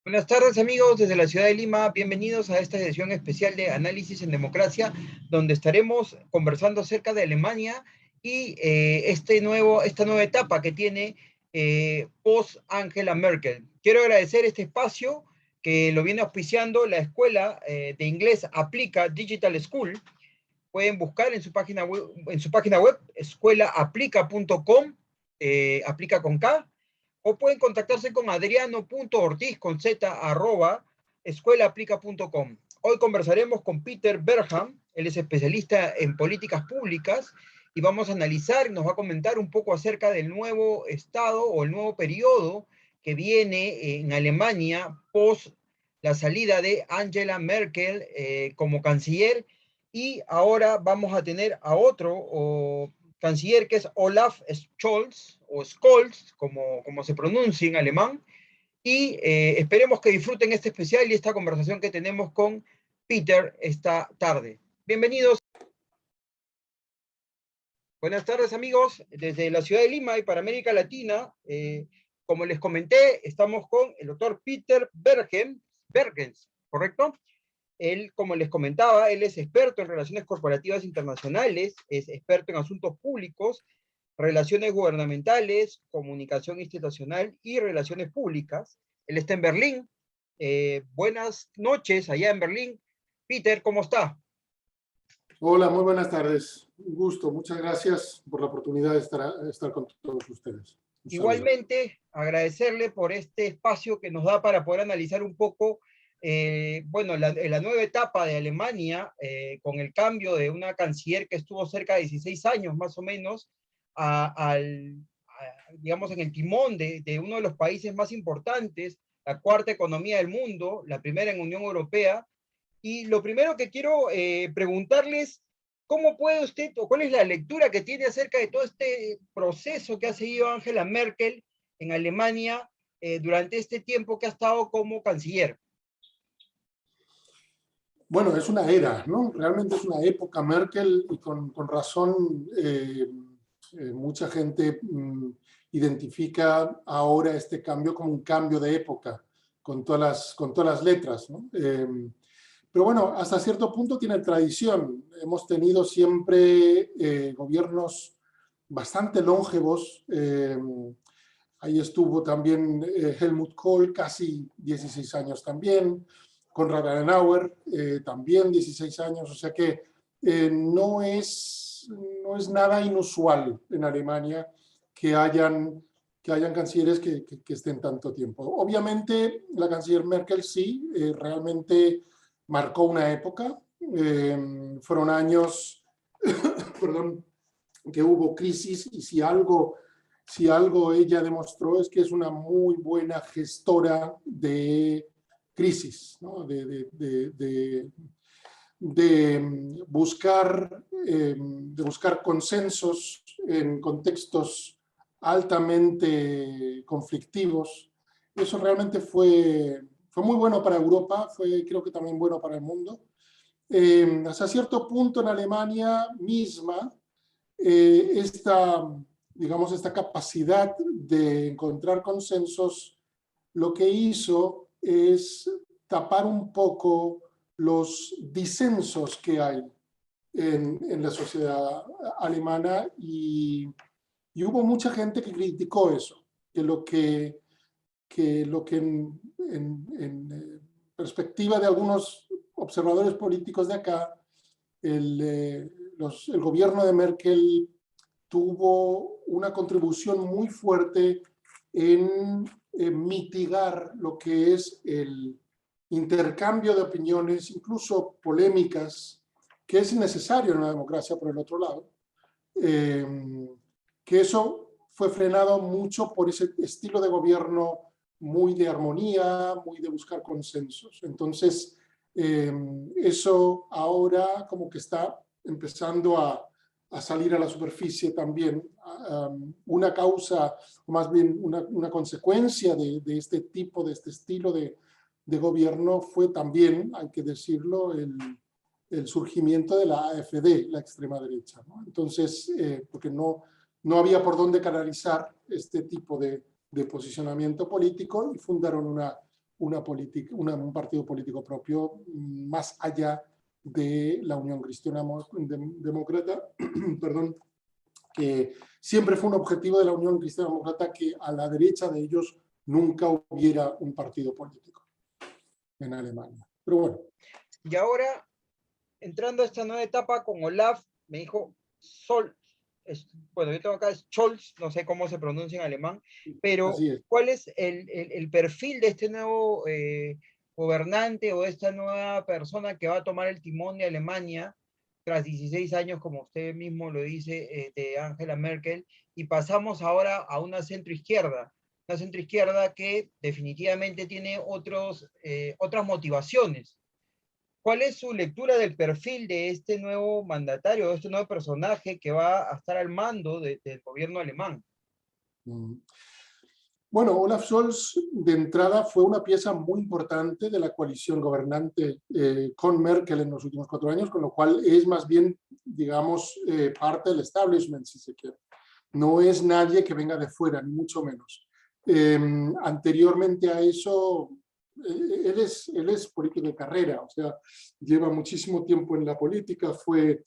Buenas tardes amigos desde la ciudad de Lima, bienvenidos a esta edición especial de Análisis en Democracia, donde estaremos conversando acerca de Alemania y esta nueva etapa que tiene post Angela Merkel. Quiero agradecer este espacio que lo viene auspiciando la escuela de inglés Aplica Digital School. Pueden buscar en su página web escuelaaplica.com, aplica con K, o pueden contactarse con adriano.ortiz con z @escuelaaplica.com. Hoy conversaremos con Peter Bergham, él es especialista en políticas públicas y vamos a analizar, nos va a comentar un poco acerca del nuevo estado o el nuevo periodo que viene en Alemania post la salida de Angela Merkel como canciller, y ahora vamos a tener a otro canciller que es Olaf Scholz, o Scholz, como se pronuncia en alemán, y esperemos que disfruten este especial y esta conversación que tenemos con Peter esta tarde. Bienvenidos. Buenas tardes amigos, desde la ciudad de Lima y para América Latina, como les comenté, estamos con el doctor Peter Berghens, ¿correcto? Él, como les comentaba, él es experto en relaciones corporativas internacionales, es experto en asuntos públicos, relaciones gubernamentales, comunicación institucional y relaciones públicas. Él está en Berlín. Buenas noches allá en Berlín. Peter, ¿cómo está? Hola, muy buenas tardes. Un gusto. Muchas gracias por la oportunidad de estar con todos ustedes. Igualmente, agradecerle por este espacio que nos da para poder analizar un poco la nueva etapa de Alemania, con el cambio de una canciller que estuvo cerca de 16 años más o menos, digamos, en el timón de uno de los países más importantes, la cuarta economía del mundo, la primera en Unión Europea. Y lo primero que quiero preguntarles, ¿cómo puede usted, o cuál es la lectura que tiene acerca de todo este proceso que ha seguido Angela Merkel en Alemania durante este tiempo que ha estado como canciller? Bueno, es una era, ¿no? Realmente es una época Merkel y con razón mucha gente identifica ahora este cambio como un cambio de época, con todas las letras, ¿no? Pero bueno, hasta cierto punto tiene tradición. Hemos tenido siempre gobiernos bastante longevos. Ahí estuvo también Helmut Kohl, casi 16 años también. Konrad Adenauer, también 16 años. O sea que no es nada inusual en Alemania que hayan cancilleres que estén tanto tiempo. Obviamente, la canciller Merkel sí, realmente marcó una época. Fueron años perdón, que hubo crisis, y si algo ella demostró es que es una muy buena gestora de crisis, ¿no? de buscar consensos en contextos altamente conflictivos. Eso realmente fue muy bueno para Europa, creo que también bueno para el mundo. Hasta cierto punto en Alemania misma, esta capacidad de encontrar consensos lo que hizo es tapar un poco los disensos que hay en la sociedad alemana, y hubo mucha gente que criticó eso, que lo que en perspectiva de algunos observadores políticos de acá, el gobierno de Merkel tuvo una contribución muy fuerte en mitigar lo que es el intercambio de opiniones, incluso polémicas, que es necesario en una democracia, por el otro lado, que eso fue frenado mucho por ese estilo de gobierno muy de armonía, muy de buscar consensos. Entonces, eso ahora como que está empezando a salir a la superficie también. Una causa, o más bien una consecuencia de este estilo de gobierno fue también, hay que decirlo, el surgimiento de la AfD, la extrema derecha, ¿no? Entonces, porque no había por dónde canalizar este tipo de posicionamiento político, y fundaron un partido político propio más allá de la Unión Cristiana Demócrata, perdón, que siempre fue un objetivo de la Unión Cristiana Demócrata que a la derecha de ellos nunca hubiera un partido político en Alemania. Pero bueno. Y ahora, entrando a esta nueva etapa con Olaf, me dijo bueno, yo tengo acá Scholz, no sé cómo se pronuncia en alemán, pero ¿cuál es el perfil de este nuevo gobernante o de esta nueva persona que va a tomar el timón de Alemania tras 16 años, como usted mismo lo dice, de Angela Merkel, y pasamos ahora a una centroizquierda que definitivamente tiene otras motivaciones? ¿Cuál es su lectura del perfil de este nuevo mandatario, de este nuevo personaje que va a estar al mando del gobierno alemán? Bueno, Olaf Scholz de entrada fue una pieza muy importante de la coalición gobernante con Merkel en los últimos 4 años, con lo cual es más bien, digamos, parte del establishment, si se quiere. No es nadie que venga de fuera, ni mucho menos. Anteriormente a eso, él es político de carrera, o sea, lleva muchísimo tiempo en la política, fue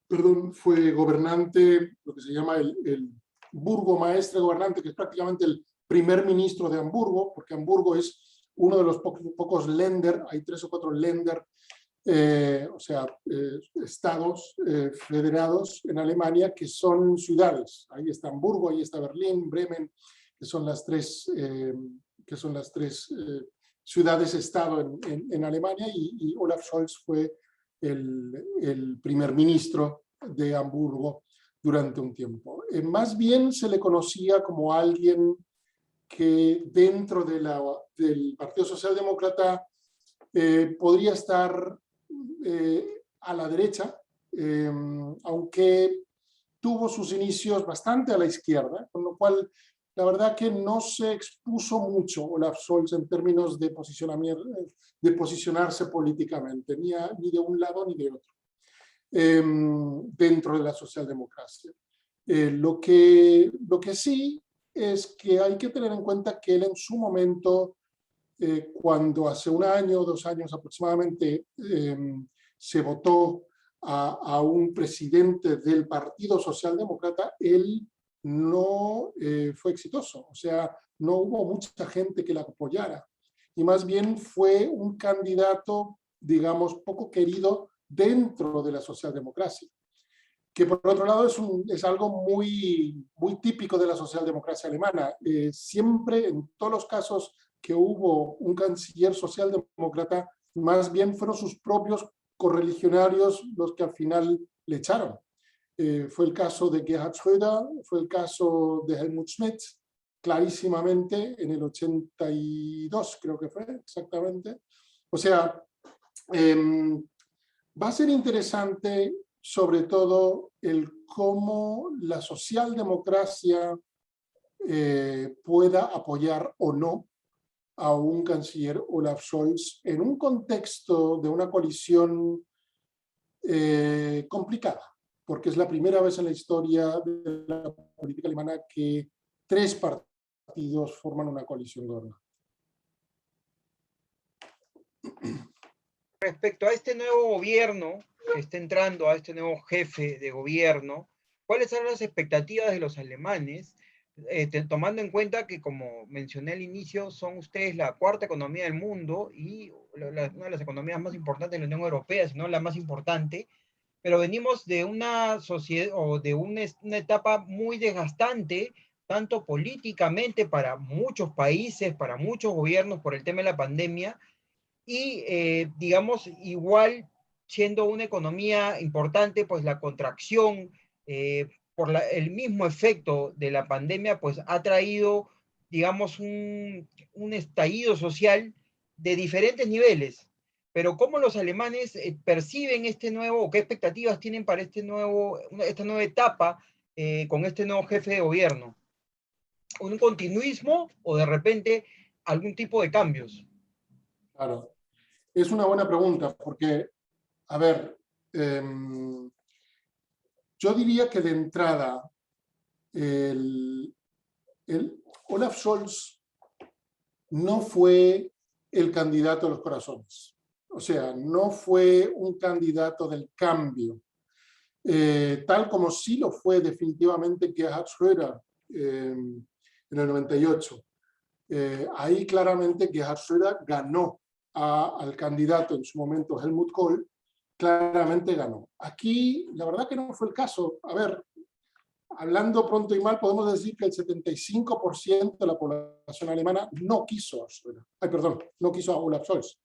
gobernante, lo que se llama el burgomaestre gobernante, que es prácticamente el primer ministro de Hamburgo, porque Hamburgo es uno de los pocos Länder, hay 3 o 4 Länder, o sea, estados federados en Alemania que son ciudades. Ahí está Hamburgo, ahí está Berlín, Bremen, que son las tres ciudades-estado en Alemania, y Olaf Scholz fue el primer ministro de Hamburgo durante un tiempo. Más bien se le conocía como alguien que dentro del Partido Socialdemócrata podría estar a la derecha, aunque tuvo sus inicios bastante a la izquierda, con lo cual la verdad que no se expuso mucho Olaf Scholz en términos de posicionarse políticamente, ni de un lado ni de otro, dentro de la socialdemocracia. Lo que sí es que hay que tener en cuenta que él en su momento, cuando hace 1 año o 2 años aproximadamente se votó a un presidente del Partido Socialdemócrata, él no fue exitoso, o sea, no hubo mucha gente que la apoyara, y más bien fue un candidato, digamos, poco querido dentro de la socialdemocracia, que por otro lado es algo muy típico de la socialdemocracia alemana. Siempre, en todos los casos que hubo un canciller socialdemócrata, más bien fueron sus propios correligionarios los que al final le echaron. Fue el caso de Gerhard Schröder, fue el caso de Helmut Schmidt, clarísimamente, en el 82 creo que fue, exactamente. O sea, va a ser interesante sobre todo el cómo la socialdemocracia pueda apoyar o no a un canciller Olaf Scholz en un contexto de una coalición complicada, porque es la primera vez en la historia de la política alemana que 3 partidos forman una coalición gobernante. Respecto a este nuevo gobierno que está entrando, a este nuevo jefe de gobierno, ¿cuáles son las expectativas de los alemanes? Tomando en cuenta que, como mencioné al inicio, son ustedes la 4ª economía del mundo y una de las economías más importantes de la Unión Europea, si no la más importante, pero venimos de una sociedad o de una etapa muy desgastante, tanto políticamente para muchos países, para muchos gobiernos por el tema de la pandemia, y digamos, igual siendo una economía importante, pues la contracción por el mismo efecto de la pandemia, pues ha traído, digamos, un estallido social de diferentes niveles. Pero ¿cómo los alemanes perciben este nuevo, o qué expectativas tienen para esta nueva etapa con este nuevo jefe de gobierno? ¿Un continuismo o de repente algún tipo de cambios? Claro. Es una buena pregunta porque, a ver, yo diría que de entrada Olaf Scholz no fue el candidato de los corazones. O sea, no fue un candidato del cambio, tal como sí lo fue definitivamente Gerhard Schröder en el 98. Ahí claramente Gerhard Schröder ganó al candidato en su momento, Helmut Kohl, claramente ganó. Aquí, la verdad que no fue el caso. A ver, hablando pronto y mal, podemos decir que el 75% de la población alemana no quiso a Schröder. Ay, perdón, no quiso a Olaf Scholz.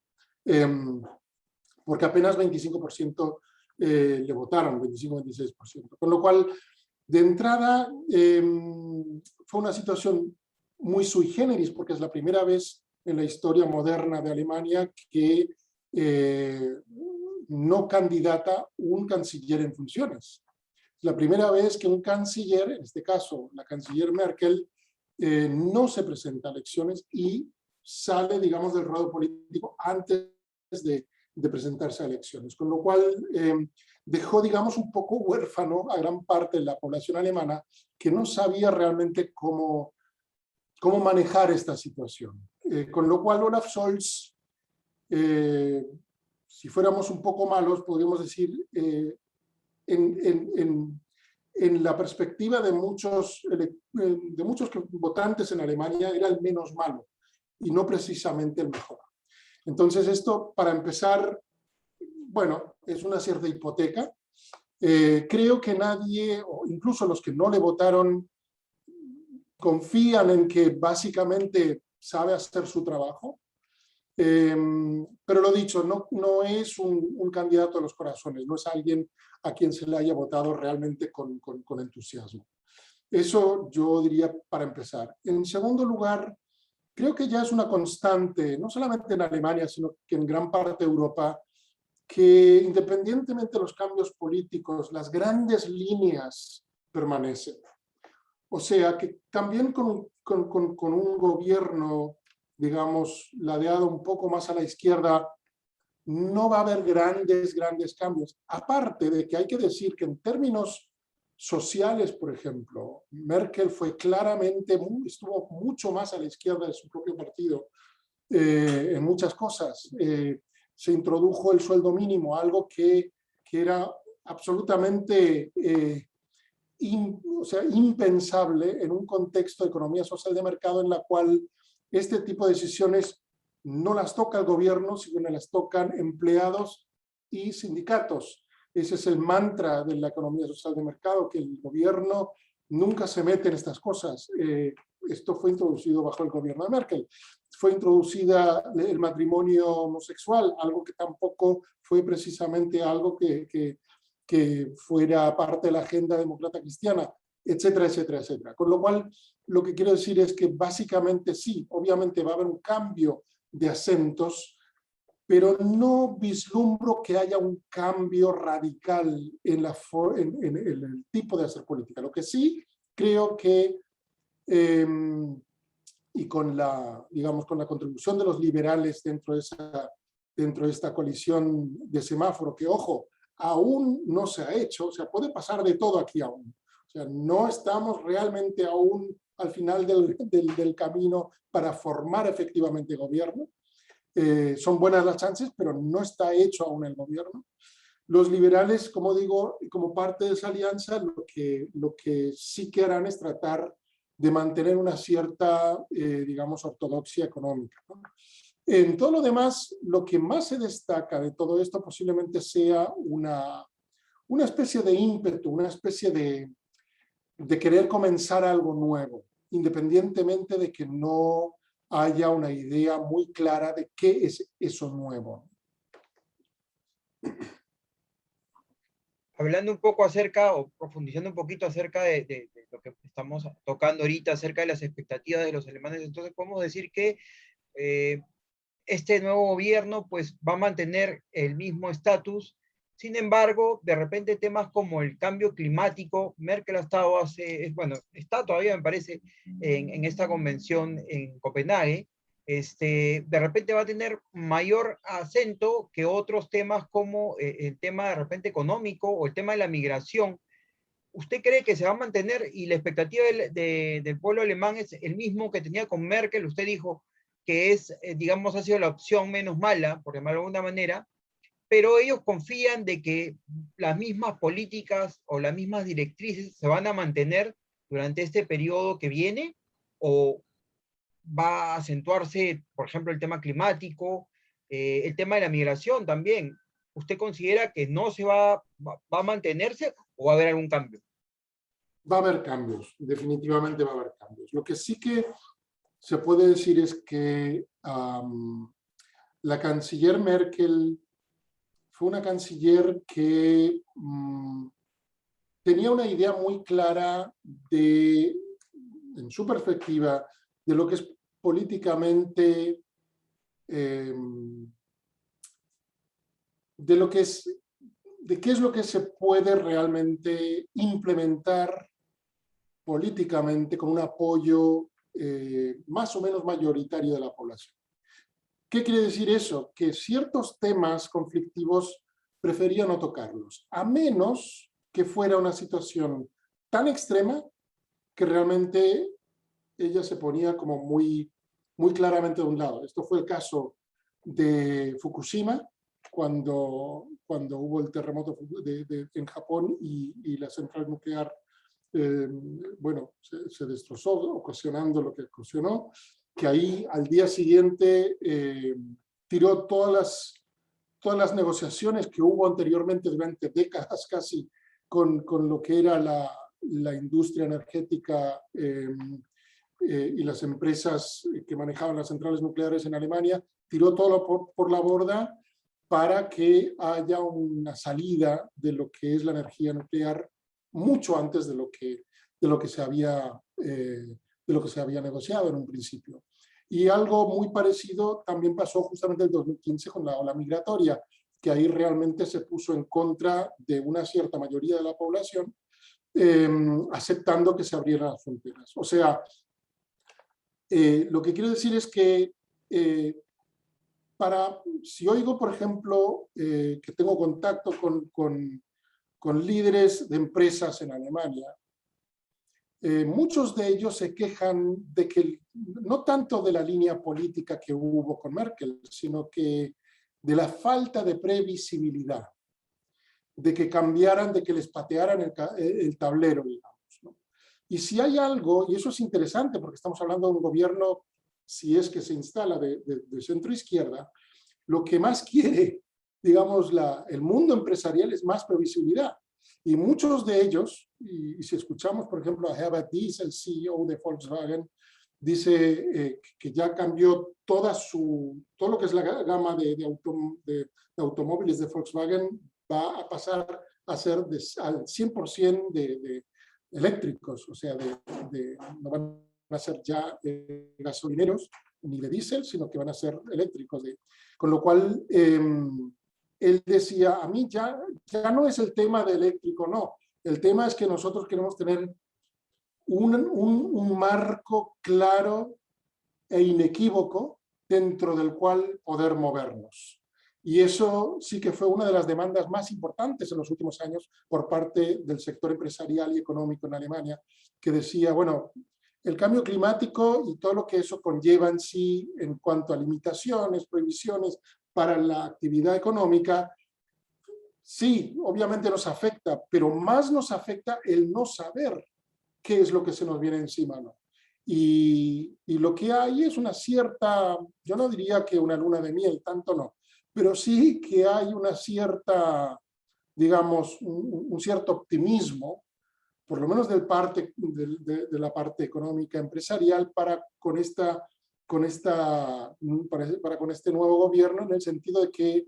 Porque apenas 25% le votaron, 25-26%. Con lo cual, de entrada, fue una situación muy sui generis, porque es la primera vez en la historia moderna de Alemania que no candidata un canciller en funciones. Es la primera vez que un canciller, en este caso la canciller Merkel, no se presenta a elecciones y sale, digamos, del ruedo político antes de presentarse a elecciones. Con lo cual dejó, digamos, un poco huérfano a gran parte de la población alemana que no sabía realmente cómo manejar esta situación. Con lo cual Olaf Scholz, si fuéramos un poco malos, podríamos decir, en la perspectiva de muchos votantes en Alemania, era el menos malo y no precisamente el mejor. Entonces esto, para empezar, bueno, es una cierta hipoteca. Creo que nadie, o incluso los que no le votaron, confían en que básicamente sabe hacer su trabajo. Pero lo dicho, no es un candidato de los corazones, no es alguien a quien se le haya votado realmente con entusiasmo. Eso yo diría para empezar. En segundo lugar, creo que ya es una constante, no solamente en Alemania, sino que en gran parte de Europa, que independientemente de los cambios políticos, las grandes líneas permanecen. O sea, que también con un gobierno, digamos, ladeado un poco más a la izquierda, no va a haber grandes cambios. Aparte de que hay que decir que en términos sociales, por ejemplo, Merkel fue claramente, estuvo mucho más a la izquierda de su propio partido en muchas cosas. Se introdujo el sueldo mínimo, algo que era absolutamente impensable en un contexto de economía social de mercado en la cual este tipo de decisiones no las toca el gobierno, sino las tocan empleados y sindicatos. Ese es el mantra de la economía social de mercado, que el gobierno nunca se mete en estas cosas. Esto fue introducido bajo el gobierno de Merkel. Fue introducida el matrimonio homosexual, algo que tampoco fue precisamente algo que fuera parte de la agenda demócrata cristiana, etcétera, etcétera, etcétera. Con lo cual, lo que quiero decir es que básicamente sí, obviamente va a haber un cambio de acentos, pero no vislumbro que haya un cambio radical en el tipo de hacer política. Lo que sí creo que, y con la contribución de los liberales dentro de esta coalición de semáforo, que ojo, aún no se ha hecho, o sea, puede pasar de todo aquí aún. O sea, no estamos realmente aún al final del camino para formar efectivamente gobierno. Son buenas las chances, pero no está hecho aún el gobierno. Los liberales, como digo, como parte de esa alianza, lo que sí que harán es tratar de mantener una cierta, digamos, ortodoxia económica, ¿no? En todo lo demás, lo que más se destaca de todo esto posiblemente sea una especie de ímpetu, una especie de querer comenzar algo nuevo, independientemente de que no haya una idea muy clara de qué es eso nuevo. Hablando un poco acerca, o profundizando un poquito acerca de lo que estamos tocando ahorita, acerca de las expectativas de los alemanes, entonces podemos decir que este nuevo gobierno pues va a mantener el mismo estatus. Sin embargo, de repente temas como el cambio climático, Merkel ha estado está todavía, me parece, en esta convención en Copenhague, de repente va a tener mayor acento que otros temas como el tema de repente económico o el tema de la migración. ¿Usted cree que se va a mantener y la expectativa del pueblo alemán es el mismo que tenía con Merkel? Usted dijo, que es, digamos, ha sido la opción menos mala, por llamarlo de alguna manera, pero ellos confían de que las mismas políticas o las mismas directrices se van a mantener durante este periodo que viene, o va a acentuarse, por ejemplo, el tema climático, el tema de la migración también. ¿Usted considera que no se va a mantenerse o va a haber algún cambio? Va a haber cambios, definitivamente va a haber cambios. Lo que sí que se puede decir es que la canciller Merkel fue una canciller que tenía una idea muy clara de, en su perspectiva, de lo que es políticamente, de qué es lo que se puede realmente implementar políticamente con un apoyo más o menos mayoritario de la población. ¿Qué quiere decir eso? Que ciertos temas conflictivos prefería no tocarlos, a menos que fuera una situación tan extrema que realmente ella se ponía como muy claramente de un lado. Esto fue el caso de Fukushima, cuando hubo el terremoto en Japón y la central nuclear bueno, se destrozó, ocasionando lo que ocasionó, que ahí al día siguiente tiró todas las negociaciones que hubo anteriormente durante décadas casi con lo que era la industria energética y las empresas que manejaban las centrales nucleares en Alemania, tiró todo por la borda para que haya una salida de lo que es la energía nuclear mucho antes de lo que se había negociado en un principio. Y algo muy parecido también pasó justamente en 2015 con la ola migratoria, que ahí realmente se puso en contra de una cierta mayoría de la población, aceptando que se abrieran las fronteras. O sea, lo que quiero decir es que si oigo, por ejemplo, que tengo contacto con líderes de empresas en Alemania, muchos de ellos se quejan de que, no tanto de la línea política que hubo con Merkel, sino que de la falta de previsibilidad, de que cambiaran, de que les patearan el tablero, digamos, ¿no? Y si hay algo, y eso es interesante porque estamos hablando de un gobierno, si es que se instala de centro-izquierda, lo que más quiere, digamos, el mundo empresarial es más previsibilidad. Y muchos de ellos, y si escuchamos, por ejemplo, a Herbert Diess, el CEO de Volkswagen, dice que ya cambió todo lo que es la gama de automóviles de Volkswagen, va a pasar a ser al 100% de eléctricos, o sea, no van a ser ya gasolineros ni de diésel, sino que van a ser eléctricos. Con lo cual, él decía, a mí ya no es el tema de eléctrico, no. El tema es que nosotros queremos tener un marco claro e inequívoco dentro del cual poder movernos. Y eso sí que fue una de las demandas más importantes en los últimos años por parte del sector empresarial y económico en Alemania, que decía, bueno, el cambio climático y todo lo que eso conlleva en sí en cuanto a limitaciones, prohibiciones para la actividad económica, sí, obviamente nos afecta, pero más nos afecta el no saber qué es lo que se nos viene encima, ¿no? Y lo que hay es una cierta, yo no diría que una luna de miel, tanto no, pero sí que hay una cierta, digamos, un cierto optimismo, por lo menos de la parte económica empresarial, para con este nuevo gobierno, en el sentido de que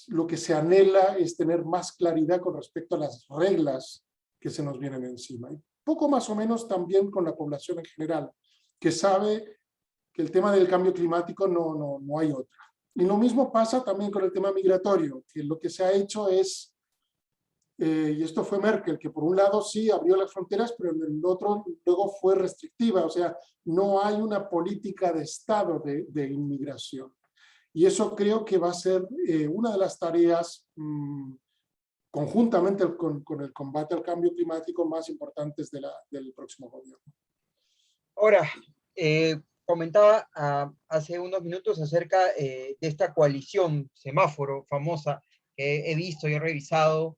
lo que se anhela es tener más claridad con respecto a las reglas que se nos vienen encima. Y poco más o menos también con la población en general, que sabe que el tema del cambio climático no hay otra. Y lo mismo pasa también con el tema migratorio, que lo que se ha hecho es, y esto fue Merkel, que por un lado sí abrió las fronteras, pero en el otro luego fue restrictiva, o sea, no hay una política de Estado de inmigración. Y eso creo que va a ser una de las tareas conjuntamente con el combate al cambio climático más importantes del próximo gobierno. Ahora, comentaba hace unos minutos acerca de esta coalición semáforo famosa que he visto y he revisado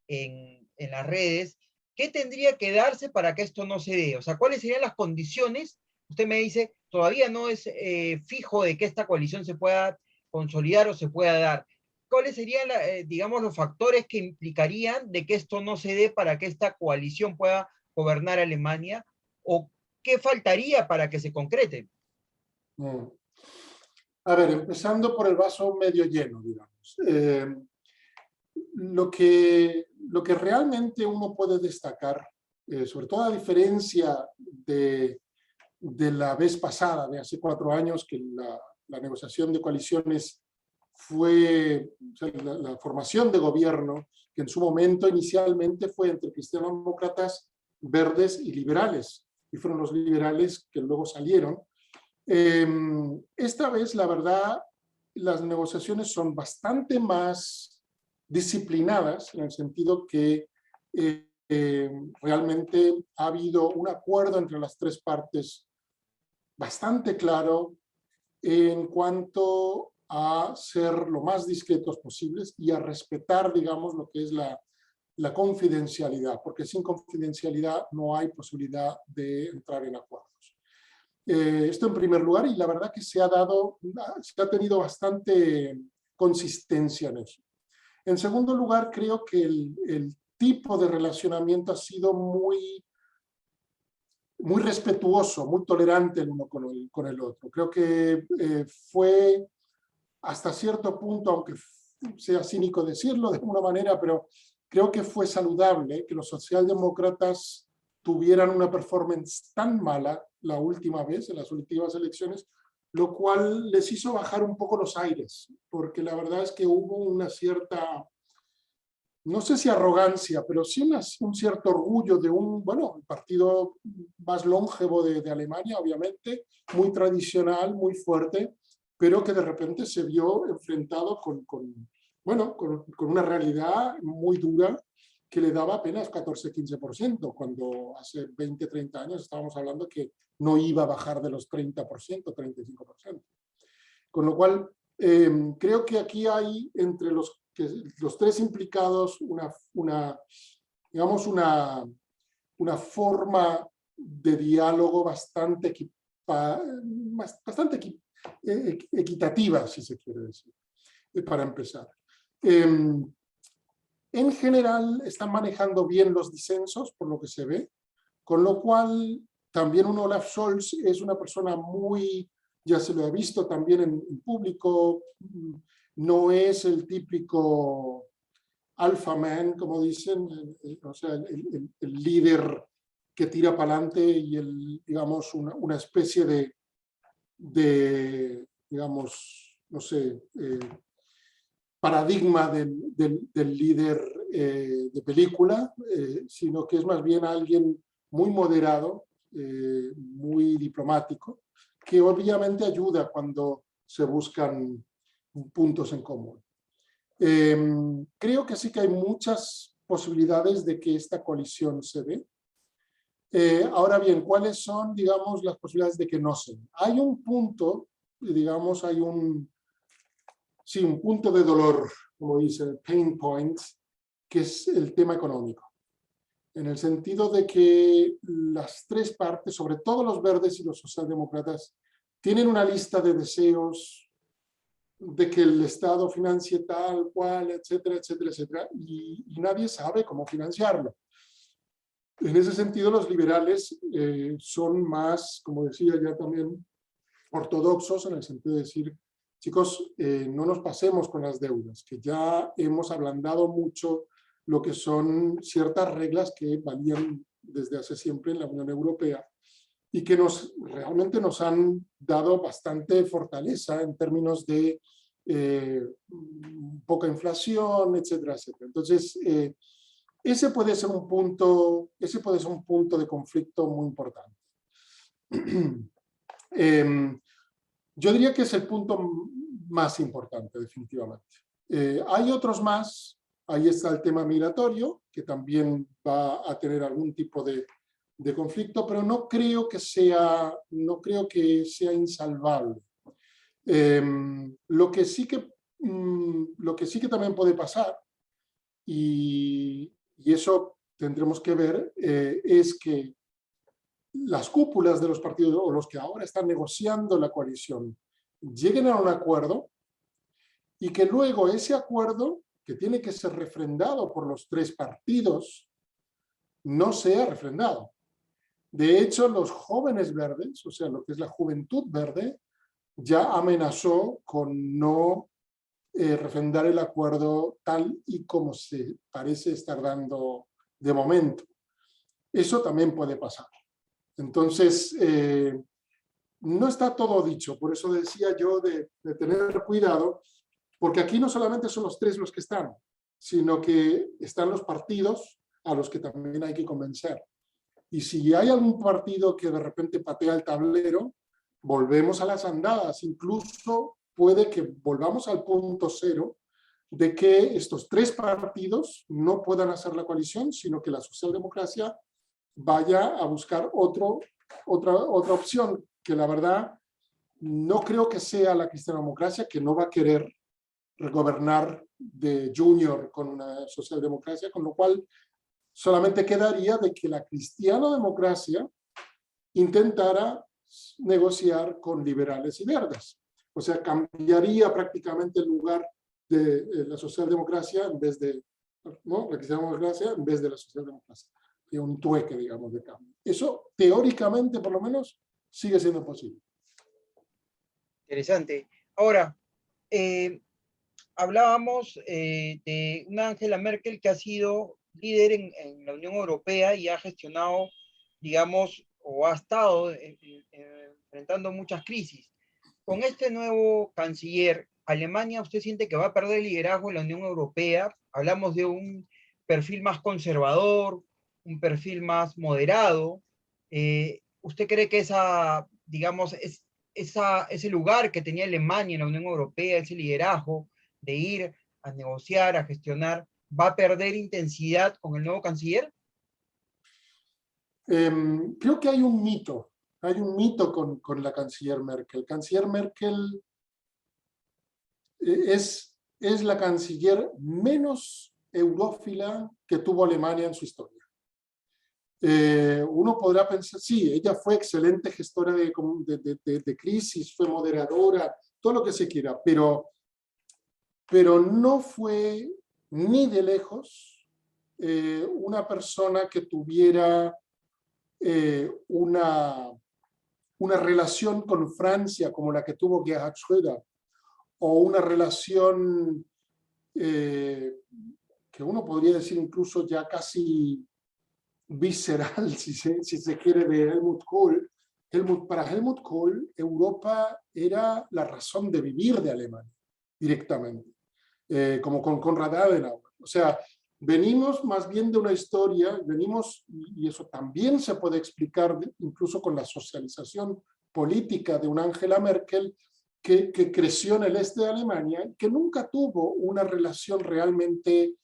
en las redes. ¿Qué tendría que darse para que esto no se dé? O sea, ¿cuáles serían las condiciones? Usted me dice, todavía no es fijo de que esta coalición se pueda consolidar o se pueda dar. ¿Cuáles serían, digamos, los factores que implicarían de que esto no se dé para que esta coalición pueda gobernar Alemania? ¿O qué faltaría para que se concrete? Mm. A ver, empezando por el vaso medio lleno, digamos. Lo que realmente uno puede destacar, sobre todo a diferencia de la vez pasada, de hace 4 años, que la negociación de coaliciones fue, o sea, la formación de gobierno, que en su momento inicialmente fue entre cristianos-demócratas, verdes y liberales, y fueron los liberales que luego salieron. Esta vez, la verdad, las negociaciones son bastante más disciplinadas, en el sentido que realmente ha habido un acuerdo entre las 3 partes bastante claro en cuanto a ser lo más discretos posibles y a respetar, digamos, lo que es la confidencialidad, porque sin confidencialidad no hay posibilidad de entrar en acuerdos. Esto en primer lugar, y la verdad que se ha tenido bastante consistencia en eso. En segundo lugar, creo que el tipo de relacionamiento ha sido muy respetuoso, muy tolerante el uno con el otro. Creo que fue hasta cierto punto, aunque sea cínico decirlo de alguna manera, pero creo que fue saludable que los socialdemócratas tuvieran una performance tan mala la última vez, en las últimas elecciones, lo cual les hizo bajar un poco los aires, porque la verdad es que hubo una cierta, no sé si arrogancia, pero sí un cierto orgullo de el partido más longevo de Alemania, obviamente, muy tradicional, muy fuerte, pero que de repente se vio enfrentado con una realidad muy dura que le daba apenas 14-15%, cuando hace 20-30 años estábamos hablando que no iba a bajar de los 30%, 35%. Con lo cual, creo que aquí hay entre los 3 implicados digamos, una forma de diálogo bastante equitativa, si se quiere decir, para empezar. En general, están manejando bien los disensos, por lo que se ve, con lo cual también un Olaf Scholz es una persona muy, ya se lo ha visto también en público, no es el típico alpha man, como dicen, o sea, el líder que tira para adelante y digamos, una especie de digamos, no sé, paradigma del líder de película, sino que es más bien alguien muy moderado, muy diplomático, que obviamente ayuda cuando se buscan puntos en común. Creo que sí que hay muchas posibilidades de que esta coalición se dé. Ahora bien, ¿cuáles son, digamos, las posibilidades de que no se dé? Hay un punto, digamos, un punto de dolor, como dice, el pain point, que es el tema económico. En el sentido de que las 3 partes, sobre todo los verdes y los socialdemócratas, tienen una lista de deseos de que el Estado financie tal cual, etcétera, etcétera, etcétera, y nadie sabe cómo financiarlo. En ese sentido, los liberales son más, como decía ya también, ortodoxos, en el sentido de decir, chicos, no nos pasemos con las deudas, que ya hemos ablandado mucho lo que son ciertas reglas que valían desde hace siempre en la Unión Europea y que realmente nos han dado bastante fortaleza en términos de poca inflación, etcétera, etcétera. Entonces, ese puede ser un punto de conflicto muy importante. Yo diría que es el punto más importante, definitivamente. Hay otros más. Ahí está el tema migratorio, que también va a tener algún tipo de de conflicto, pero no creo que sea insalvable. Lo que sí que también puede pasar, y eso tendremos que ver, es que las cúpulas de los partidos o los que ahora están negociando la coalición lleguen a un acuerdo y que luego ese acuerdo, que tiene que ser refrendado por los tres partidos, no sea refrendado. De hecho, los jóvenes verdes, o sea, lo que es la juventud verde, ya amenazó con no refrendar el acuerdo tal y como se parece estar dando de momento. Eso también puede pasar. Entonces, no está todo dicho. Por eso decía yo de tener cuidado, porque aquí no solamente son los tres los que están, sino que están los partidos a los que también hay que convencer. Y si hay algún partido que de repente patea el tablero, volvemos a las andadas. Incluso puede que volvamos al punto cero de que estos tres partidos no puedan hacer la coalición, sino que la socialdemocracia vaya a buscar otra opción, que la verdad no creo que sea la cristiano-democracia, que no va a querer gobernar de junior con una socialdemocracia, con lo cual solamente quedaría de que la cristiano-democracia intentara negociar con liberales y verdes. O sea, cambiaría prácticamente el lugar de la socialdemocracia en vez de, ¿no?, la cristiano-democracia en vez de la socialdemocracia. Y un trueque, digamos, de cambio. Eso, teóricamente, por lo menos, sigue siendo posible. Interesante. Ahora, hablábamos de una Angela Merkel que ha sido líder en la Unión Europea y ha gestionado, digamos, o ha estado enfrentando muchas crisis. Con este nuevo canciller, ¿Alemania usted siente que va a perder el liderazgo en la Unión Europea? Hablamos de un perfil más conservador, un perfil más moderado. ¿Usted cree que digamos, ese lugar que tenía Alemania en la Unión Europea, ese liderazgo de ir a negociar, a gestionar, va a perder intensidad con el nuevo canciller? Creo que hay un mito con la canciller Merkel. Canciller Merkel es la canciller menos eurófila que tuvo Alemania en su historia. Uno podrá pensar, sí, ella fue excelente gestora de crisis, fue moderadora, todo lo que se quiera, pero no fue ni de lejos una persona que tuviera una relación con Francia como la que tuvo Gerhard Schröder, o una relación que uno podría decir incluso ya casi visceral, si se quiere, de Helmut Kohl. Para Helmut Kohl, Europa era la razón de vivir de Alemania, directamente, como con Konrad Adenauer. O sea, venimos más bien de una historia, y eso también se puede explicar incluso con la socialización política de una Angela Merkel, que creció en el este de Alemania, que nunca tuvo una relación realmente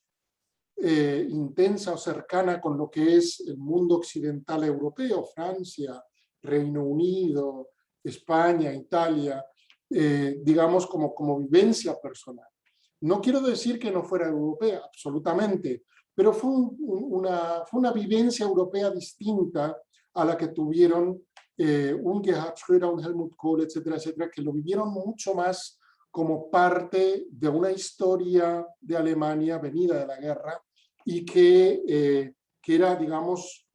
intensa o cercana con lo que es el mundo occidental europeo, Francia, Reino Unido, España, Italia, digamos como vivencia personal. No quiero decir que no fuera europea, absolutamente, pero fue una vivencia europea distinta a la que tuvieron un Gerhard Schröder, un Helmut Kohl, etcétera, etcétera, que lo vivieron mucho más como parte de una historia de Alemania venida de la guerra y que era, digamos,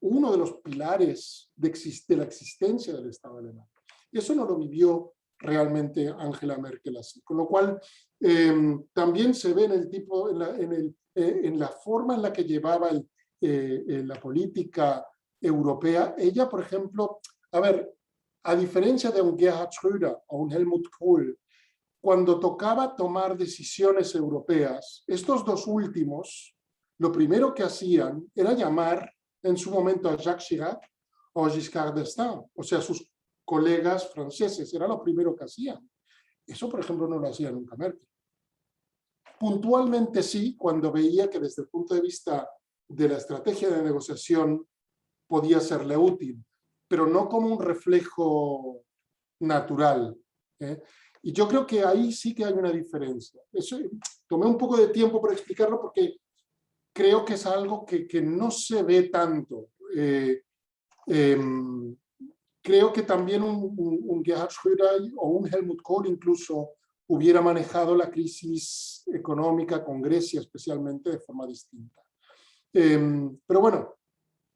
uno de los pilares de la existencia del Estado alemán. Eso no lo vivió realmente Angela Merkel así. Con lo cual, también se ve en la forma en la que llevaba la política europea. Ella, por ejemplo, a diferencia de un Gerhard Schröder o un Helmut Kohl, cuando tocaba tomar decisiones europeas, estos dos últimos, lo primero que hacían era llamar en su momento a Jacques Chirac o a Giscard d'Estaing, o sea, sus colegas franceses, era lo primero que hacían. Eso, por ejemplo, no lo hacía nunca Merkel. Puntualmente sí, cuando veía que desde el punto de vista de la estrategia de negociación podía serle útil, pero no como un reflejo natural. Y yo creo que ahí sí que hay una diferencia. Eso, tomé un poco de tiempo para explicarlo porque creo que es algo que no se ve tanto. Creo que también un Gerhard Schröder o un Helmut Kohl incluso hubiera manejado la crisis económica con Grecia especialmente de forma distinta. Pero bueno,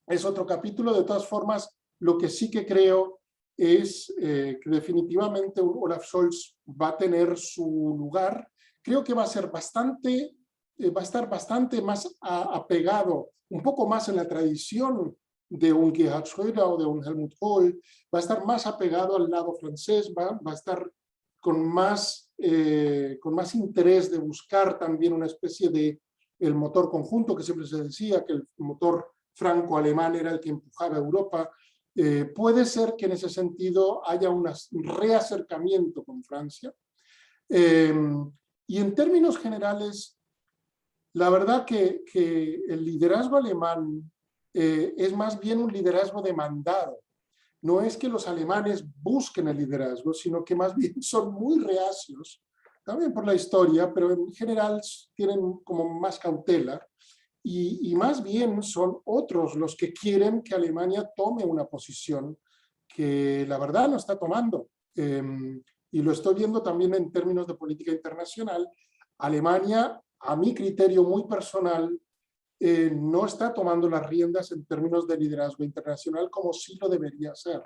es otro capítulo. De todas formas, lo que sí que creo es que definitivamente Olaf Scholz va a tener su lugar. Creo que va a ser bastante, va a estar bastante más apegado, un poco más en la tradición de un Gerhard Schröder o de un Helmut Kohl, va a estar más apegado al lado francés, va a estar con más interés de buscar también una especie de el motor conjunto, que siempre se decía que el motor franco-alemán era el que empujaba a Europa. Puede ser que en ese sentido haya un reacercamiento con Francia. Y en términos generales, la verdad que el liderazgo alemán es más bien un liderazgo demandado. No es que los alemanes busquen el liderazgo, sino que más bien son muy reacios, también por la historia, pero en general tienen como más cautela. Y más bien son otros los que quieren que Alemania tome una posición que la verdad no está tomando. Y lo estoy viendo también en términos de política internacional. Alemania, a mi criterio muy personal, no está tomando las riendas en términos de liderazgo internacional como sí lo debería hacer.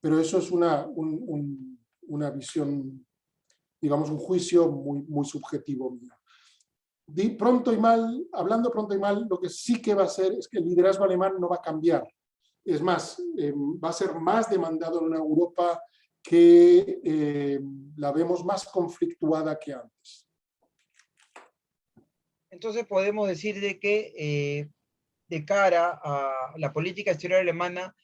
Pero eso es una visión, digamos, un juicio muy subjetivo mío. Hablando pronto y mal, lo que sí que va a hacer es que el liderazgo alemán no va a cambiar. Es más, va a ser más demandado en una Europa que la vemos más conflictuada que antes. Entonces podemos decir de que de cara a la política exterior alemana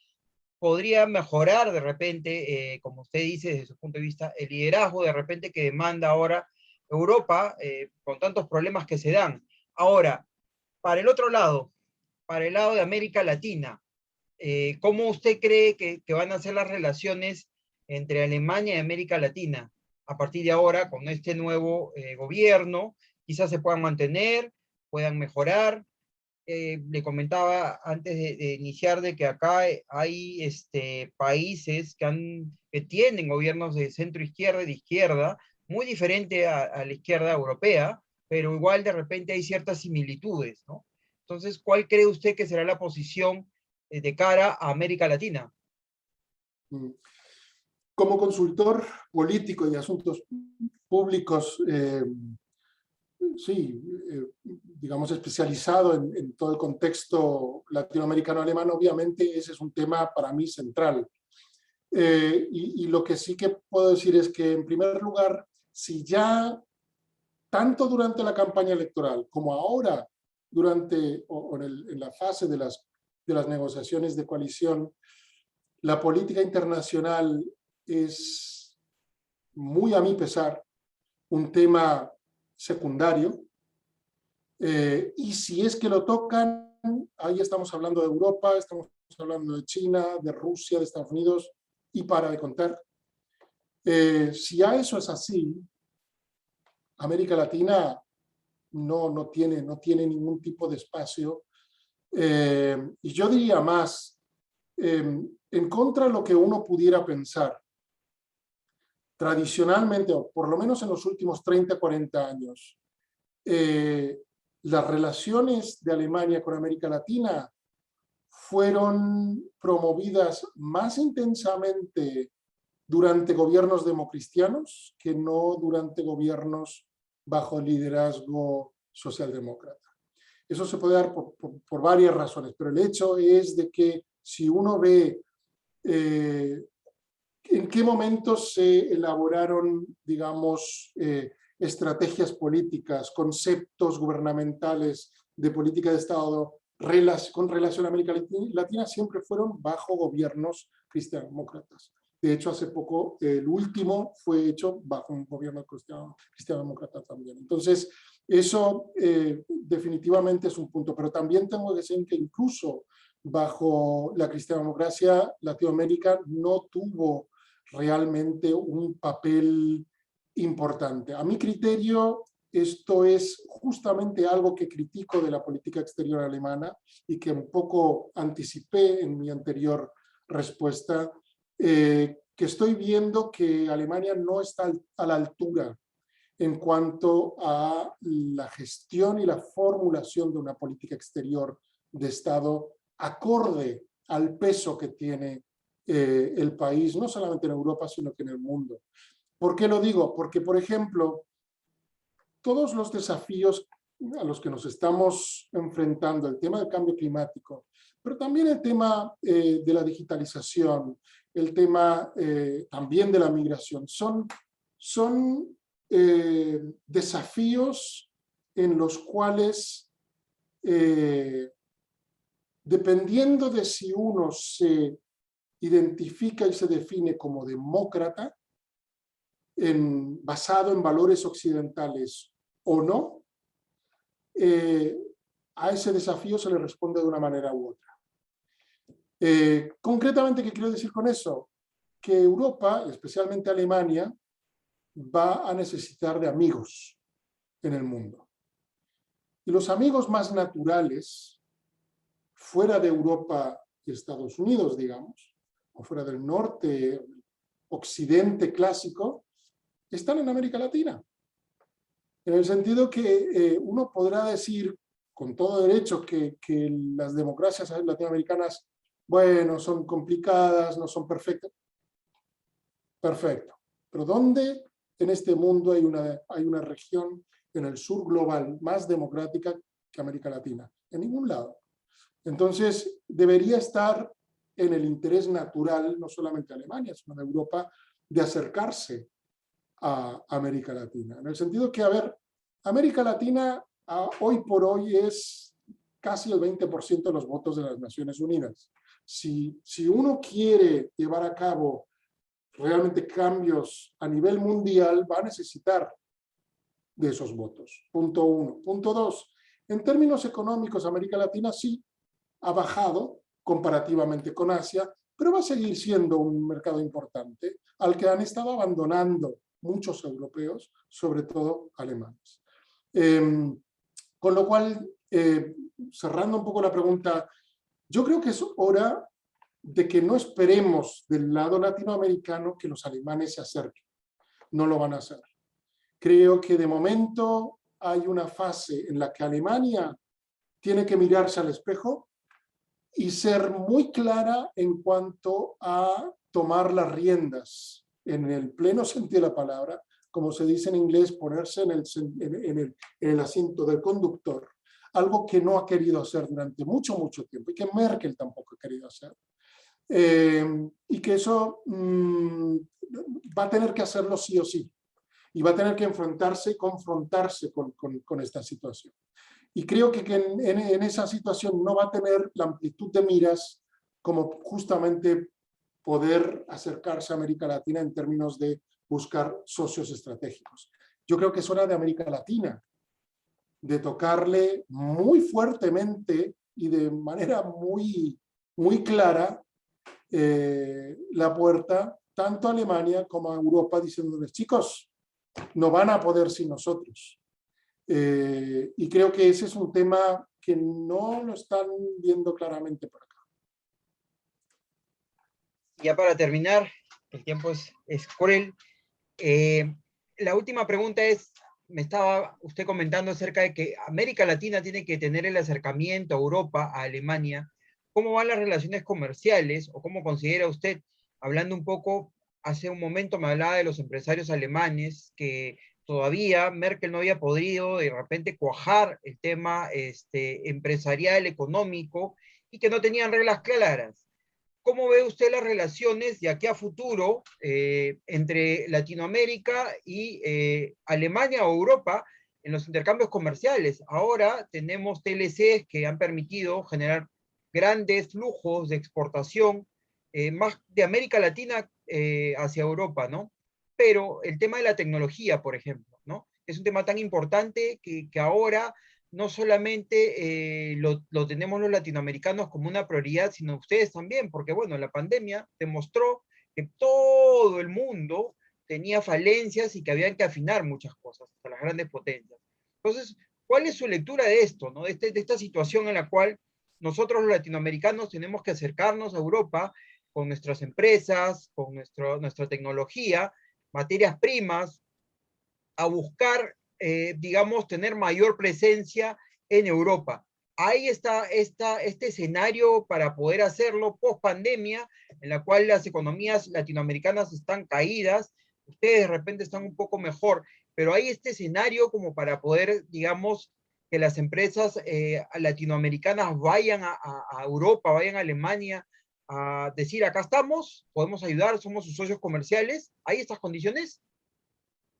podría mejorar de repente, como usted dice desde su punto de vista, el liderazgo de repente que demanda ahora Europa con tantos problemas que se dan. Ahora, para el otro lado, para el lado de América Latina, ¿cómo usted cree que van a ser las relaciones entre Alemania y América Latina a partir de ahora con este nuevo gobierno? Quizás se puedan mantener, puedan mejorar. Le comentaba antes de iniciar de que acá hay países que tienen gobiernos de centro izquierda y de izquierda, muy diferente a la izquierda europea, pero igual de repente hay ciertas similitudes, ¿no? Entonces, ¿cuál cree usted que será la posición de cara a América Latina? Como consultor político y asuntos públicos, sí, digamos, especializado en todo el contexto latinoamericano-alemán, obviamente ese es un tema para mí central. Y lo que sí que puedo decir es que, en primer lugar, si ya tanto durante la campaña electoral como ahora en la fase de las negociaciones de coalición, la política internacional es, muy a mi pesar, un tema secundario. Y si es que lo tocan, ahí estamos hablando de Europa, estamos hablando de China, de Rusia, de Estados Unidos, y para de contar. Si ya eso es así, América Latina no tiene ningún tipo de espacio. Y yo diría más, en contra de lo que uno pudiera pensar, tradicionalmente, o por lo menos en los últimos 30, 40 años, las relaciones de Alemania con América Latina fueron promovidas más intensamente durante gobiernos democristianos que no durante gobiernos bajo el liderazgo socialdemócrata. Eso se puede dar por varias razones, pero el hecho es de que si uno ve en qué momentos se elaboraron, digamos, estrategias políticas, conceptos gubernamentales de política de Estado con relación a América Latina, siempre fueron bajo gobiernos cristianodemócratas. De hecho, hace poco, el último fue hecho bajo un gobierno cristianodemócrata también. Entonces, eso definitivamente es un punto. Pero también tengo que decir que incluso bajo la cristiandemocracia, Latinoamérica no tuvo realmente un papel importante. A mi criterio, esto es justamente algo que critico de la política exterior alemana y que un poco anticipé en mi anterior respuesta, que estoy viendo que Alemania no está a la altura en cuanto a la gestión y la formulación de una política exterior de Estado acorde al peso que tiene el país, no solamente en Europa, sino que en el mundo. ¿Por qué lo digo? Porque, por ejemplo, todos los desafíos a los que nos estamos enfrentando, el tema del cambio climático, pero también el tema de la digitalización, el tema también de la migración, son desafíos en los cuales, dependiendo de si uno se identifica y se define como demócrata, basado en valores occidentales o no, a ese desafío se le responde de una manera u otra. Concretamente, ¿qué quiero decir con eso? Que Europa, especialmente Alemania, va a necesitar de amigos en el mundo. Y los amigos más naturales, fuera de Europa y Estados Unidos, digamos, o fuera del norte, occidente clásico, están en América Latina. En el sentido que uno podrá decir con todo derecho que las democracias latinoamericanas, bueno, son complicadas, no son perfectas. Perfecto. Pero ¿dónde en este mundo hay una región en el sur global más democrática que América Latina? En ningún lado. Entonces, debería estar en el interés natural, no solamente de Alemania, sino de Europa, de acercarse a América Latina. En el sentido que, a ver, América Latina hoy por hoy es casi el 20% de los votos de las Naciones Unidas. Si uno quiere llevar a cabo realmente cambios a nivel mundial, va a necesitar de esos votos. Punto uno. Punto dos, en términos económicos, América Latina sí ha bajado comparativamente con Asia, pero va a seguir siendo un mercado importante al que han estado abandonando muchos europeos, sobre todo alemanes. Con lo cual, cerrando un poco la pregunta, yo creo que es hora de que no esperemos del lado latinoamericano que los alemanes se acerquen. No lo van a hacer. Creo que de momento hay una fase en la que Alemania tiene que mirarse al espejo y ser muy clara en cuanto a tomar las riendas, en el pleno sentido de la palabra, como se dice en inglés, ponerse en el asiento del conductor, algo que no ha querido hacer durante mucho tiempo y que Merkel tampoco ha querido hacer. Y que eso va a tener que hacerlo sí o sí, y va a tener que confrontarse con esta situación. Y creo que en esa situación no va a tener la amplitud de miras como justamente poder acercarse a América Latina en términos de buscar socios estratégicos. Yo creo que es hora de América Latina de tocarle muy fuertemente y de manera muy clara la puerta tanto a Alemania como a Europa, diciéndoles, chicos, no van a poder sin nosotros. Y creo que ese es un tema que no lo están viendo claramente por acá. Ya para terminar, el tiempo es cruel. La última pregunta es, me estaba usted comentando acerca de que América Latina tiene que tener el acercamiento a Europa, a Alemania. ¿Cómo van las relaciones comerciales o cómo considera usted, hablando un poco, hace un momento me hablaba de los empresarios alemanes, que todavía Merkel no había podido de repente cuajar el tema empresarial, económico, y que no tenían reglas claras? ¿Cómo ve usted las relaciones de aquí a futuro entre Latinoamérica y Alemania o Europa en los intercambios comerciales? Ahora tenemos TLCs que han permitido generar grandes flujos de exportación, más de América Latina hacia Europa, ¿no? Pero el tema de la tecnología, por ejemplo, ¿no? Es un tema tan importante que ahora no solamente lo tenemos los latinoamericanos como una prioridad, sino ustedes también, porque bueno, la pandemia demostró que todo el mundo tenía falencias y que habían que afinar muchas cosas, hasta las grandes potencias. Entonces, ¿cuál es su lectura de esto, ¿no? De esta situación en la cual nosotros los latinoamericanos tenemos que acercarnos a Europa con nuestras empresas, con nuestra tecnología, materias primas, a buscar, digamos, tener mayor presencia en Europa? Ahí está este escenario para poder hacerlo post pandemia, en la cual las economías latinoamericanas están caídas, ustedes de repente están un poco mejor, pero hay este escenario como para poder, digamos, que las empresas latinoamericanas vayan a Europa, vayan a Alemania, a decir, acá estamos, podemos ayudar, somos sus socios comerciales. ¿Hay estas condiciones?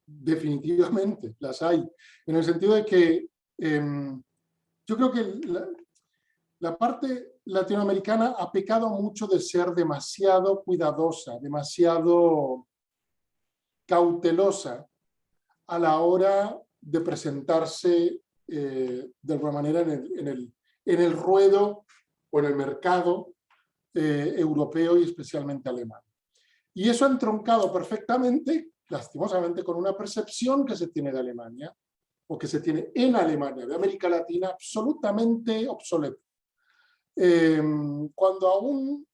Definitivamente las hay, en el sentido de que yo creo que la parte latinoamericana ha pecado mucho de ser demasiado cuidadosa, demasiado cautelosa a la hora de presentarse de alguna manera en el ruedo o en el mercado europeo y especialmente alemán. Y eso ha entroncado perfectamente, lastimosamente, con una percepción que se tiene de Alemania, o que se tiene en Alemania, de América Latina, absolutamente obsoleta. Cuando a un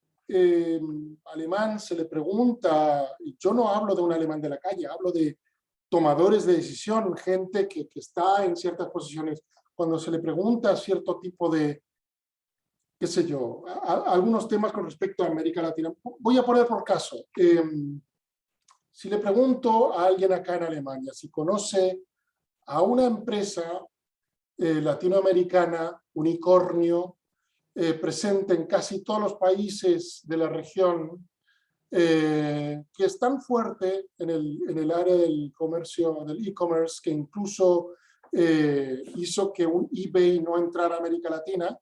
alemán se le pregunta, y yo no hablo de un alemán de la calle, hablo de tomadores de decisión, gente que está en ciertas posiciones, cuando se le pregunta cierto tipo de, qué sé yo, algunos temas con respecto a América Latina. Voy a poner por caso, si le pregunto a alguien acá en Alemania si conoce a una empresa latinoamericana, unicornio, presente en casi todos los países de la región, que es tan fuerte en el área del comercio, del e-commerce, que incluso hizo que un eBay no entrara a América Latina,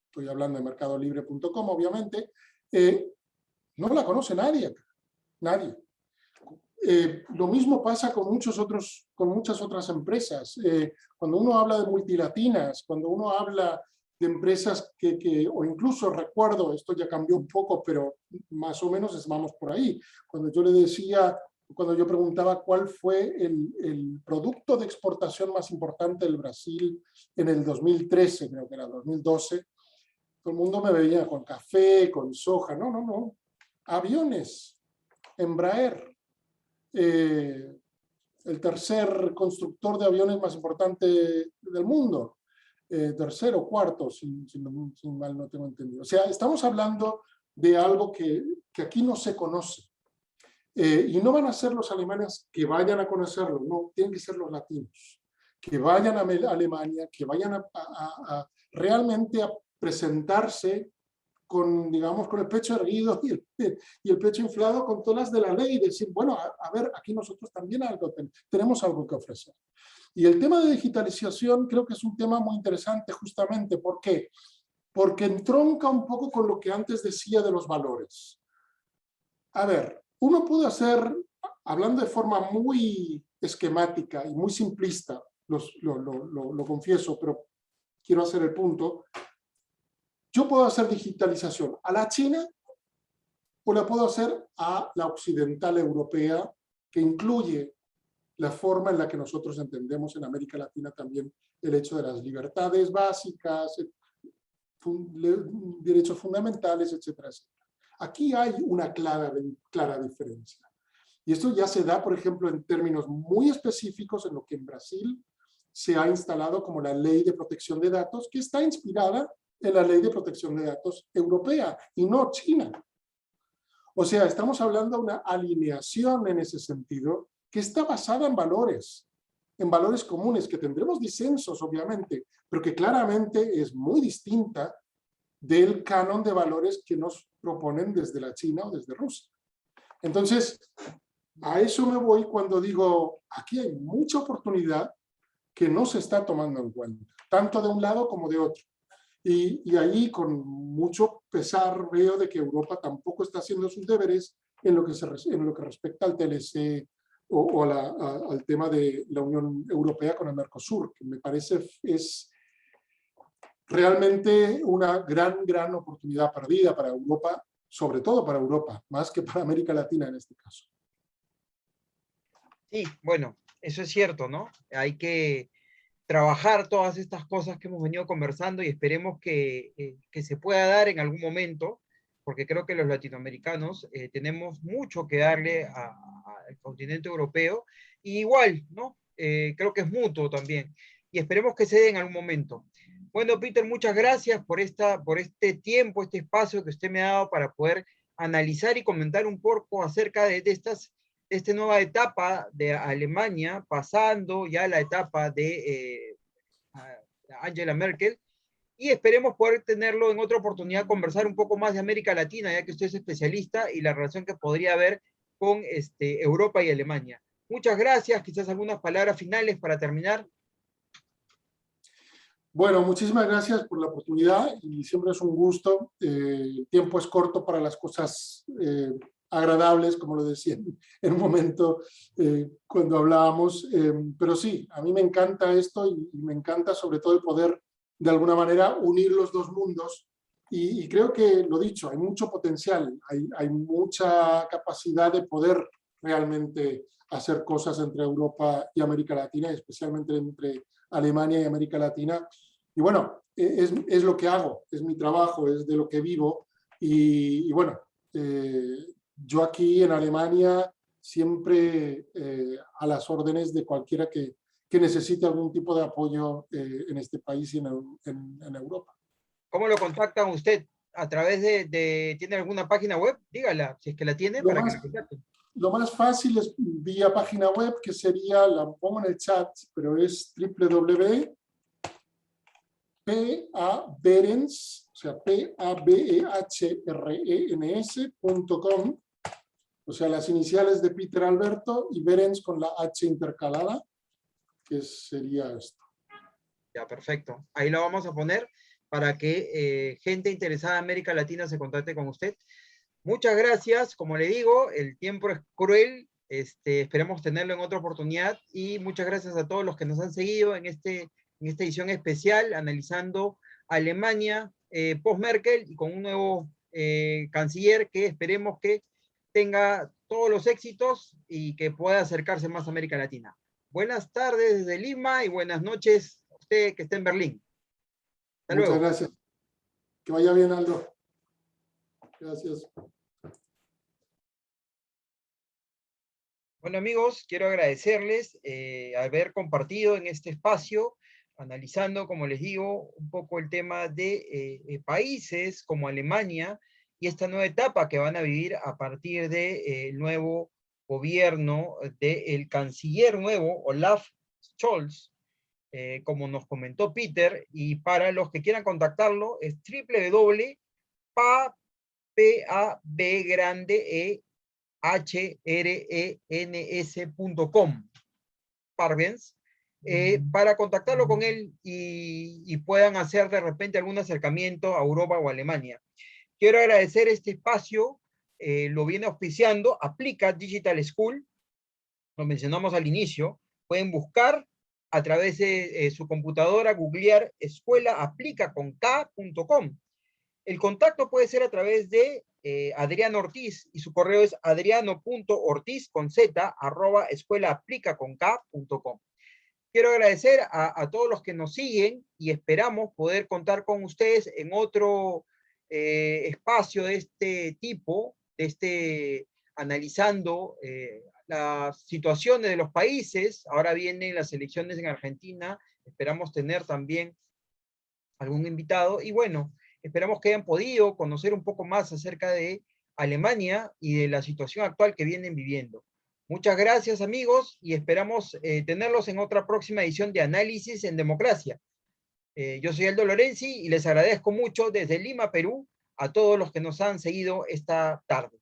estoy hablando de mercadolibre.com, obviamente, no la conoce nadie acá, nadie. Lo mismo pasa con muchas otras empresas. Cuando uno habla de multilatinas, cuando uno habla de empresas o incluso recuerdo, esto ya cambió un poco, pero más o menos vamos por ahí. Cuando yo le decía, cuando yo preguntaba cuál fue el producto de exportación más importante del Brasil en el 2013, creo que era 2012, todo el mundo me veía con café, con soja. No, no, no. Aviones, Embraer. El tercer constructor de aviones más importante del mundo, tercero, cuarto, si mal no tengo entendido. O sea, estamos hablando de algo que aquí no se conoce. Y no van a ser los alemanes que vayan a conocerlo, no, tienen que ser los latinos, que vayan a Alemania, que vayan realmente a presentarse con, digamos, con el pecho erguido y el pecho inflado con todas las de la ley y decir, bueno, a ver, aquí nosotros también tenemos algo que ofrecer. Y el tema de digitalización creo que es un tema muy interesante justamente. ¿Por qué? Porque entronca un poco con lo que antes decía de los valores. A ver, uno puede hacer, hablando de forma muy esquemática y muy simplista, lo confieso, pero quiero hacer el punto. Yo puedo hacer digitalización a la China o la puedo hacer a la occidental europea, que incluye la forma en la que nosotros entendemos en América Latina también el hecho de las libertades básicas, derechos fundamentales, etcétera, etcétera. Aquí hay una clara diferencia. Y esto ya se da, por ejemplo, en términos muy específicos en lo que en Brasil se ha instalado como la Ley de Protección de Datos, que está inspirada en la Ley de Protección de Datos europea y no China. O sea, estamos hablando de una alineación en ese sentido que está basada en valores comunes, que tendremos disensos, obviamente, pero que claramente es muy distinta del canon de valores que nos proponen desde la China o desde Rusia. Entonces, a eso me voy cuando digo, aquí hay mucha oportunidad que no se está tomando en cuenta, tanto de un lado como de otro. Y ahí con mucho pesar veo de que Europa tampoco está haciendo sus deberes en lo que respecta al TLC o al tema de la Unión Europea con el Mercosur, que me parece es realmente una gran oportunidad perdida para Europa, sobre todo para Europa, más que para América Latina en este caso. Sí, bueno, eso es cierto, ¿no? Hay que trabajar todas estas cosas que hemos venido conversando y esperemos que se pueda dar en algún momento, porque creo que los latinoamericanos tenemos mucho que darle al continente europeo, y igual, ¿no? Creo que es mutuo también, y esperemos que se dé en algún momento. Bueno, Peter, muchas gracias por este tiempo, este espacio que usted me ha dado para poder analizar y comentar un poco acerca esta nueva etapa de Alemania, pasando ya la etapa de Angela Merkel, y esperemos poder tenerlo en otra oportunidad, conversar un poco más de América Latina, ya que usted es especialista, y la relación que podría haber con Europa y Alemania. Muchas gracias, quizás algunas palabras finales para terminar. Bueno, muchísimas gracias por la oportunidad y siempre es un gusto. El tiempo es corto para las cosas agradables, como lo decía en un momento cuando hablábamos, pero sí, a mí me encanta esto y me encanta sobre todo el poder de alguna manera unir los dos mundos y creo que, lo dicho, hay mucho potencial, hay mucha capacidad de poder realmente hacer cosas entre Europa y América Latina, especialmente entre Alemania y América Latina. Y bueno, es lo que hago, es mi trabajo, es de lo que vivo y bueno, yo aquí en Alemania siempre a las órdenes de cualquiera que necesite algún tipo de apoyo en este país y en Europa. ¿Cómo lo contactan usted? ¿A través tiene alguna página web? Dígala, si es que la tiene, Lo para que más, la contacten. lo más fácil es vía página web, que sería, la pongo en el chat, pero es www.paberens, o sea, paberens.com, o sea, las iniciales de Peter Alberto y Berens con la H intercalada, que sería esto. Ya, perfecto. Ahí lo vamos a poner para que gente interesada en América Latina se contacte con usted. Muchas gracias. Como le digo, el tiempo es cruel. Esperemos tenerlo en otra oportunidad. Y muchas gracias a todos los que nos han seguido en esta edición especial, analizando Alemania post-Merkel y con un nuevo canciller que esperemos que tenga todos los éxitos y que pueda acercarse más a América Latina. Buenas tardes desde Lima y buenas noches a usted que está en Berlín. Hasta Muchas luego. gracias. Que vaya bien, Aldo. Gracias. Bueno, amigos, quiero agradecerles haber compartido en este espacio, analizando, como les digo, un poco el tema de países como Alemania y esta nueva etapa que van a vivir a partir del nuevo gobierno del canciller nuevo, Olaf Scholz, como nos comentó Peter, y para los que quieran contactarlo es www.paberens.com, Parvens, para contactarlo con él y puedan hacer de repente algún acercamiento a Europa o Alemania. Quiero agradecer este espacio, lo viene auspiciando Aplica Digital School, lo mencionamos al inicio, pueden buscar a través de su computadora, googlear escuelaaplica.com. El contacto puede ser a través de Adriano Ortiz y su correo es adriano.ortiz@escuelaaplica.com. Quiero agradecer a todos los que nos siguen y esperamos poder contar con ustedes en otro espacio de este tipo, analizando las situaciones de los países. Ahora vienen las elecciones en Argentina, esperamos tener también algún invitado y bueno, esperamos que hayan podido conocer un poco más acerca de Alemania y de la situación actual que vienen viviendo. Muchas gracias, amigos, y esperamos tenerlos en otra próxima edición de Análisis en Democracia. Yo soy Aldo Lorenzi y les agradezco mucho desde Lima, Perú, a todos los que nos han seguido esta tarde.